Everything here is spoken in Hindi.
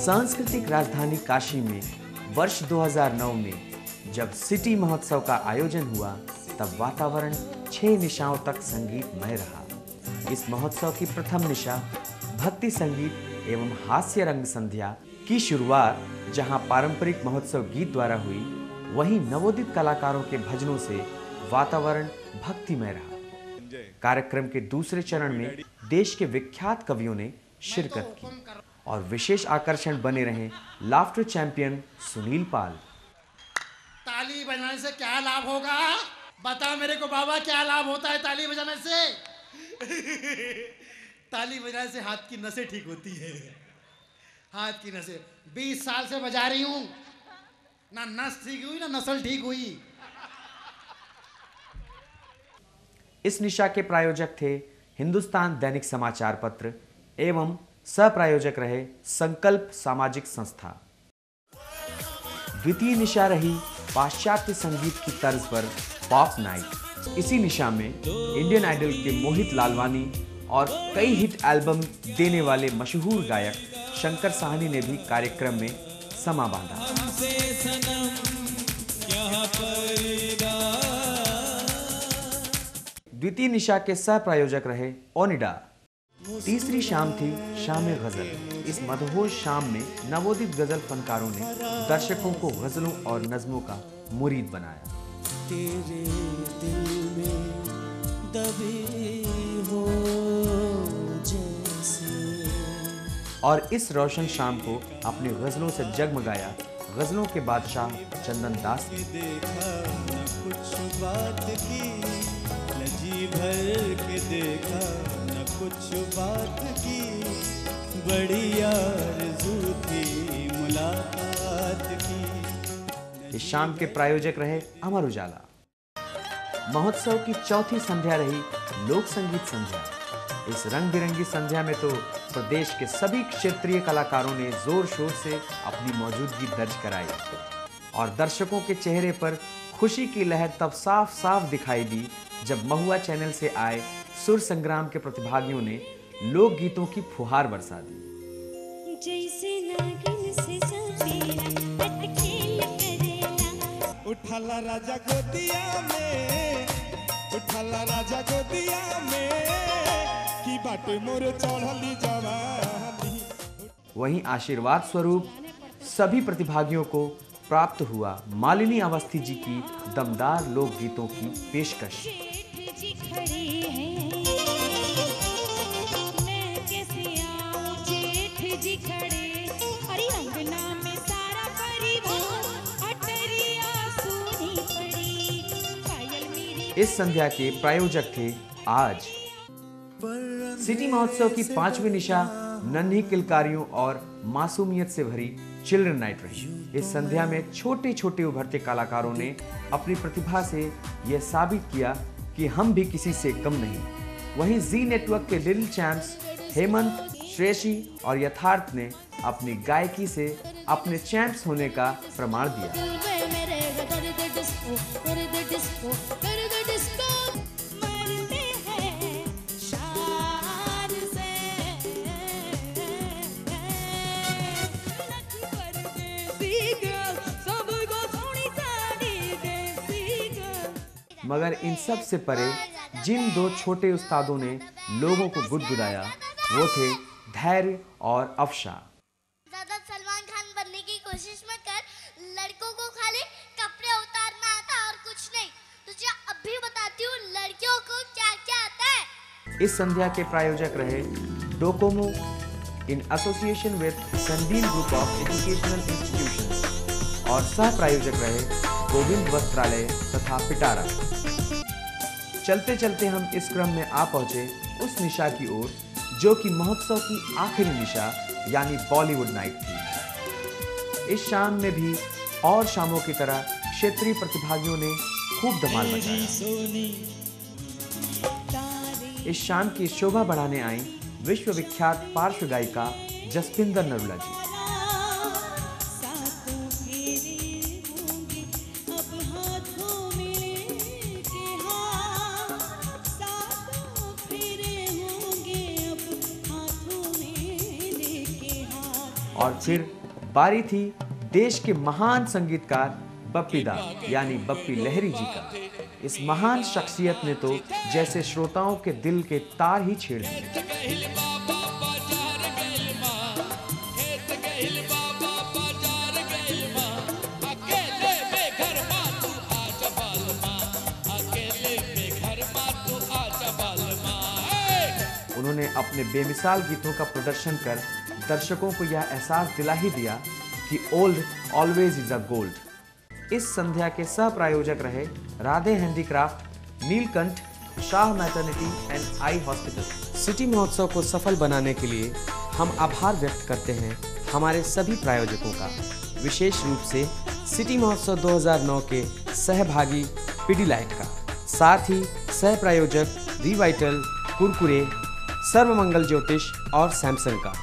सांस्कृतिक राजधानी काशी में वर्ष 2009 में जब सिटी महोत्सव का आयोजन हुआ तब वातावरण 6 निशाओं तक संगीतमय रहा। इस महोत्सव की प्रथम निशा भक्ति संगीत एवं हास्य रंग संध्या की शुरुआत जहां पारंपरिक महोत्सव गीत द्वारा हुई, वहीं नवोदित कलाकारों के भजनों से वातावरण भक्तिमय रहा। कार्यक्रम के दूसरे चरण में देश के विख्यात कवियों ने शिरकत की और विशेष आकर्षण बने रहे लाफ्टर चैंपियन सुनील पाल। ताली बजाने से क्या लाभ होगा? बता मेरे को बाबा, क्या लाभ होता है ताली बजाने से? ताली बजाने से हाथ की नसें ठीक होती है। हाथ की नसें 20 साल से बजा रही हूं, ना नस ठीक हुई ना नस्ल ठीक हुई। इस निशा के प्रायोजक थे हिंदुस्तान दैनिक समाचार पत्र एवं सह प्रायोजक रहे संकल्प सामाजिक संस्था। द्वितीय निशा रही पाश्चात्य संगीत की तर्ज पर पॉप नाइट। इसी निशा में इंडियन आइडल के मोहित लालवानी और कई हिट एल्बम देने वाले मशहूर गायक शंकर साहनी ने भी कार्यक्रम में समा बांधा। द्वितीय निशा के सह प्रायोजक रहे ओनिडा। तीसरी शाम थी शाम गजल। इस मदहोश शाम में नवोदित गजल फनकारों ने दर्शकों को गजलों और नज़मों का मुरीद बनाया। तेरे दिल में दबी हो जैसे। और इस रोशन शाम को अपने गजलों से जगमगाया गजलों के बादशाह चंदन दास ने। देखा न कुछ बात की, न जी भर के देखा न कुछ बात की, बड़ी आरज़ू थी मुलाकात की। इस शाम के प्रायोजक रहे अमर उजाला। महोत्सव की चौथी संध्या रही लोक संगीत संध्या। इस रंग बिरंगी संध्या में तो प्रदेश के सभी क्षेत्रीय कलाकारों ने जोर शोर से अपनी मौजूदगी दर्ज कराई और दर्शकों के चेहरे पर खुशी की लहर तब साफ साफ दिखाई दी जब महुआ चैनल से आए सुर संग्राम के प्रतिभागियों ने लोक गीतों की फुहार बरसा दी। जैसे नागिन से सपेरा अटखेल करेला, उठाला राजा गोदिया में, उठाला राजा गोदिया में, की बाटे मोर चढ़ली जवानी। वहीं आशीर्वाद स्वरूप सभी प्रतिभागियों को प्राप्त हुआ मालिनी अवस्थी जी की दमदार लोकगीतों की पेशकश। जेठ जी खड़े हैं, मैं कैसे आऊं जेठ जी खड़े, अरे अंगना में सारा परिवार अटरिया सुनी पड़ी, पायल मेरी। इस संध्या के प्रायोजक थे आज। सिटी महोत्सव की 5वीं निशा नन्ही किलकारियों और मासूमियत से भरी चिल्ड्रन नाइट रही। इस संध्या में छोटे छोटे उभरते कलाकारों ने अपनी प्रतिभा से यह साबित किया कि हम भी किसी से कम नहीं। वहीं जी नेटवर्क के लिटिल चैंप्स हेमंत, श्रेयसी और यथार्थ ने अपनी गायकी से अपने चैंप्स होने का प्रमाण दिया। मगर इन सब से परे जिन दो छोटे उस्तादों ने लोगों को गुदगुदाया वो थे धैर्य और अफशा। ज़्यादा सलमान खान बनने की कोशिश मत कर, लड़कों को खाली कपड़े उतारना आता और कुछ नहीं। तुझे अभी बताती हूँ लड़कियों को क्या क्या आता है। इस संध्या के प्रायोजक रहे Docomo in association with Sunbeam group of educational institutions और सह प्रायोजक रहे गोविंद वस्त्रालय तथा पिटारा। चलते चलते हम इस क्रम में आ पहुंचे उस निशा की ओर जो कि महोत्सव की आखिरी निशा यानी बॉलीवुड नाइट थी। इस शाम में भी और शामों की तरह क्षेत्रीय प्रतिभागियों ने खूब धमाल मचाया। इस शाम की शोभा बढ़ाने आई विश्व विख्यात पार्श्व गायिका जसपिंदर नरूला जी। और फिर बारी थी देश के महान संगीतकार बप्पी दा यानी बप्पी लहरी जी का। इस महान शख्सियत ने तो जैसे श्रोताओं के दिल के तार ही छेड़ दिए। उन्होंने अपने बेमिसाल गीतों का प्रदर्शन कर दर्शकों को यह एहसास दिला ही दिया कि old always is a gold. इस संध्या के सह प्रायोजक रहे Radhe handicraft, Neelkanth, Shah maternity and eye hospital. City महोत्सव को सफल बनाने के लिए हम आभार व्यक्त करते हैं हमारे सभी प्रायोजकों का, विशेष रूप से सिटी महोत्सव 2009 के सहभागी पिडीलाइट का, साथ ही सह प्रायोजक रिवाइटल, कुरकुरे, सर्वमंगल ज्योतिष और सैमसंग का।